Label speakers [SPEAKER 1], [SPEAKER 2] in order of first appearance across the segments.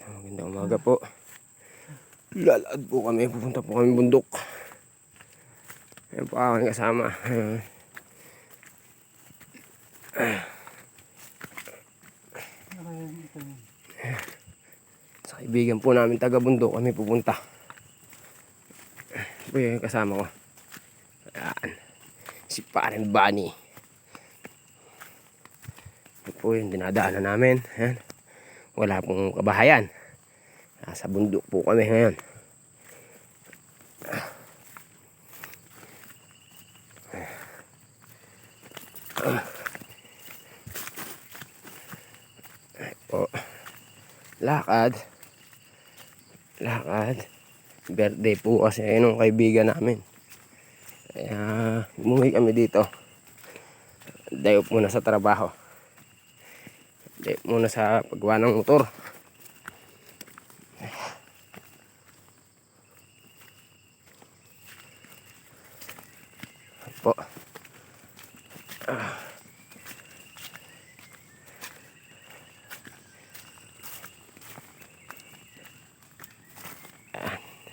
[SPEAKER 1] Magandang umaga po. Lalakad po kami. Pupunta po kami bundok. Ayan po aking kasama. Sa kaibigan po namin taga bundok kami pupunta. Ito po yung kasama ko. Ayan. Si Paring Bunny. Ito po yung dinadaanan namin. Ayan. Wala pong kabahayan. Nasa bundok po kami ngayon. Po. Lakad. Birthday po kasi nung kaibigan namin. Kaya umuwi kami dito. Dayo muna sa trabaho. Dayo muna sa paggawa ng motor. Po.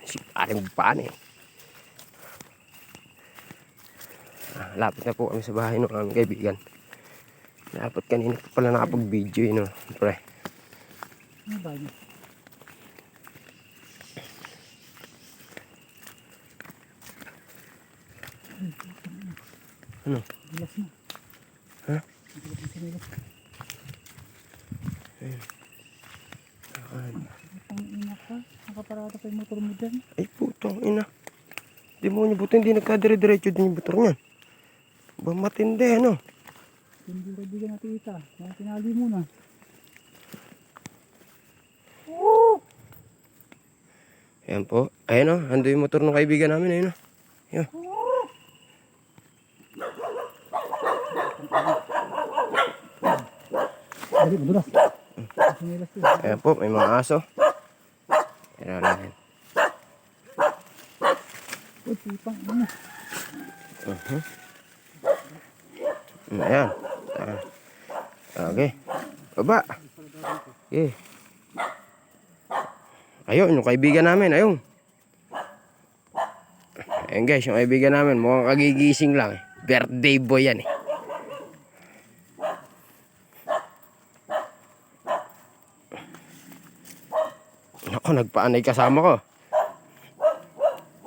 [SPEAKER 1] Si Paring Bunny. Lapit na po kami sa bahay ng aming kaibigan. Dapat kanina pa pala nakapag-video yun, pre.
[SPEAKER 2] Ano ba yun?
[SPEAKER 1] Ano?
[SPEAKER 2] Bilas na.
[SPEAKER 1] Ha?
[SPEAKER 2] Bilas na sinilas.
[SPEAKER 1] Ayun.
[SPEAKER 2] Ang ina ka. Nakaparada pa yung motor mo dyan.
[SPEAKER 1] Ay putong ina. Di mo niya buto hindi nagkadire-diretso din yung motor niyan. Ba matindi ano?
[SPEAKER 2] Hindi kaibigan natin ita. Kaya tinali mo na.
[SPEAKER 1] Ayan po. Ayan o. Ando yung motor ng kaibigan namin. Ayan o. Ayan.
[SPEAKER 2] Dali, madulas. Sinilas yun.
[SPEAKER 1] Ayan po. May mga aso. Ayan natin.
[SPEAKER 2] Uy, sipang. Ano?
[SPEAKER 1] Ayan. Okay. Baba. Okay. Ayun, yung kaibigan namin. Ayun. Ayan guys, yung kaibigan namin. Mukhang kagigising lang. Birthday boy yan eh. Ako, nagpaanay kasama ko.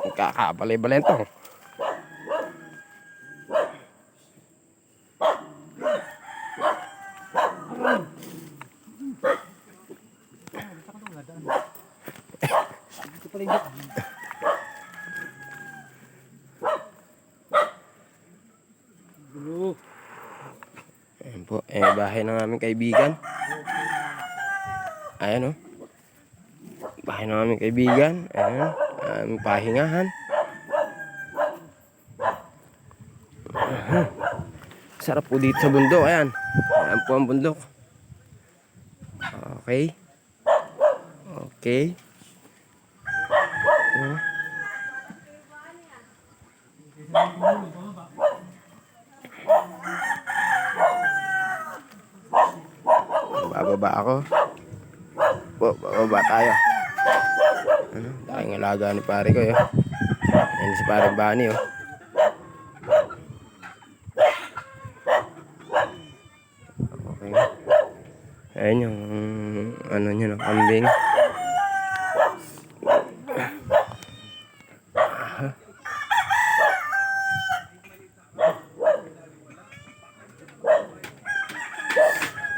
[SPEAKER 1] Nagkakabalay-balentong.
[SPEAKER 2] Ito pala yung gulo.
[SPEAKER 1] Ayan po, bahay ng aming kaibigan. Ayan o. Bahay ng aming kaibigan. Ayan, aming pahingahan. Sarap po dito sa bundok. Ayan. Ayan po ang bundok. Okay. Okay. Bababa ako. Po, bababa tayo. Ano? Daking alaga ni pare ko yun. Yan si Paring Bunny oh. Okay. Ayan yung ano nyo na kambing.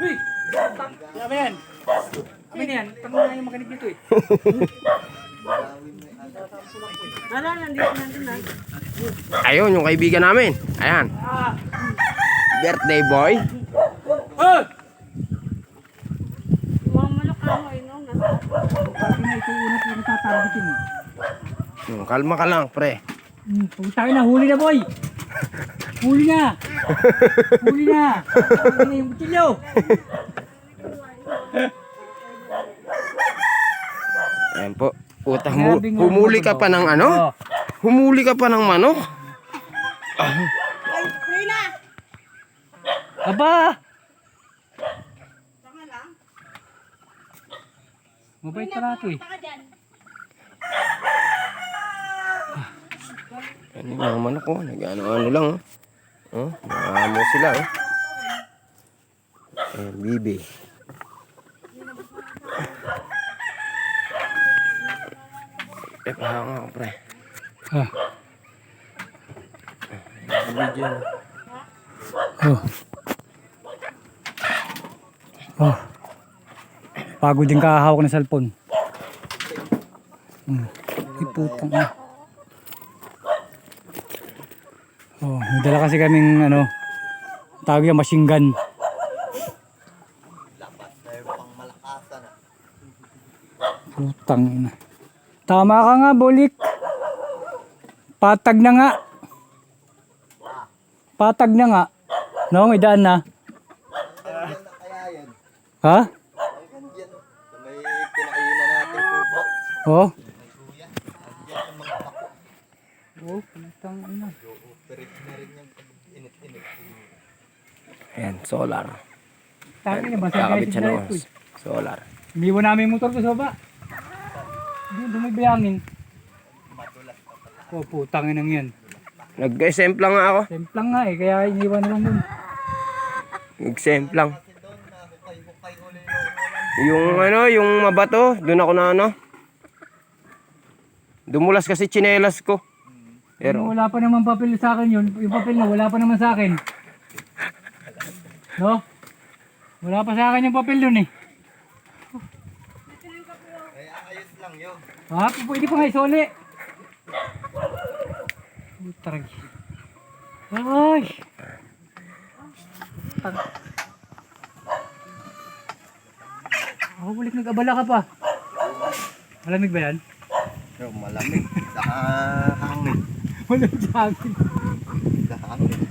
[SPEAKER 2] Uy! Ano yan? Ano yan? Tanong na yung makinig dito eh. Nala, nandun na.
[SPEAKER 1] Ayun yung kaibigan namin. Ayan. Birthday boy.
[SPEAKER 2] Oh!
[SPEAKER 3] Mamalok ka mo, inong nasa.
[SPEAKER 2] Pati na ito yung unang tatargetin eh.
[SPEAKER 1] Kalma ka lang pre.
[SPEAKER 2] Pagkatay na, huli na boy! Huli na! Huli na! Huli na yung butsilyo!
[SPEAKER 1] Ayan po. Puta, humuli ka pa ng ano? Humuli ka pa ng manok?
[SPEAKER 3] Ay, Rina!
[SPEAKER 2] Aba!
[SPEAKER 3] Tama lang.
[SPEAKER 2] Mabait pala ito eh.
[SPEAKER 3] Punta ka dyan.
[SPEAKER 1] Ano yung mga manok ko? Nag-ano-ano lang oh. Oh, nakamo sila oh. Ayan, bibi. Pahaw nga ako pre.
[SPEAKER 2] Ah.
[SPEAKER 1] Video.
[SPEAKER 2] Oh. Oh. Pagod din kahawak ng cellphone. Ay putang ina. Oh, may dala kasi kaming ano, tawag yung machine gun. Putang ina. Tama ka nga, Bolik. Patag na nga. Patag na nga. No, may daan na. Ha?
[SPEAKER 4] May pinakainan natin po po.
[SPEAKER 2] Oh. Oh, putang ina.
[SPEAKER 4] Operate na rin yung init-init.
[SPEAKER 1] Ayan, solar.
[SPEAKER 2] Tangin na ba?
[SPEAKER 1] Kakabit siya ng solar.
[SPEAKER 2] Iniwan namin yung motor ko sa baba. Doon may bayangin. Oh, putang ina yan.
[SPEAKER 1] Nag-exempt lang nga ako.
[SPEAKER 2] Templang nga eh, kaya iniwan na lang dun.
[SPEAKER 1] Nag-exempt lang. Yung ano, yung mabato, doon ako na ano. Dumulas kasi tsinelas ko.
[SPEAKER 2] Pero wala pa naman papel sa akin yun. Yung papel na wala pa naman sa akin. No? Wala pa sa akin yung papel dun eh.
[SPEAKER 4] Kaya ayos lang yun.
[SPEAKER 2] Ha? Pwede pa nga isoli. Putang. Ay! Ako balik nag-abala ka pa. Malamig ba yan?
[SPEAKER 4] Pero malamig. Sa hangin.
[SPEAKER 2] Malamig sa akin.
[SPEAKER 4] Sa hangin.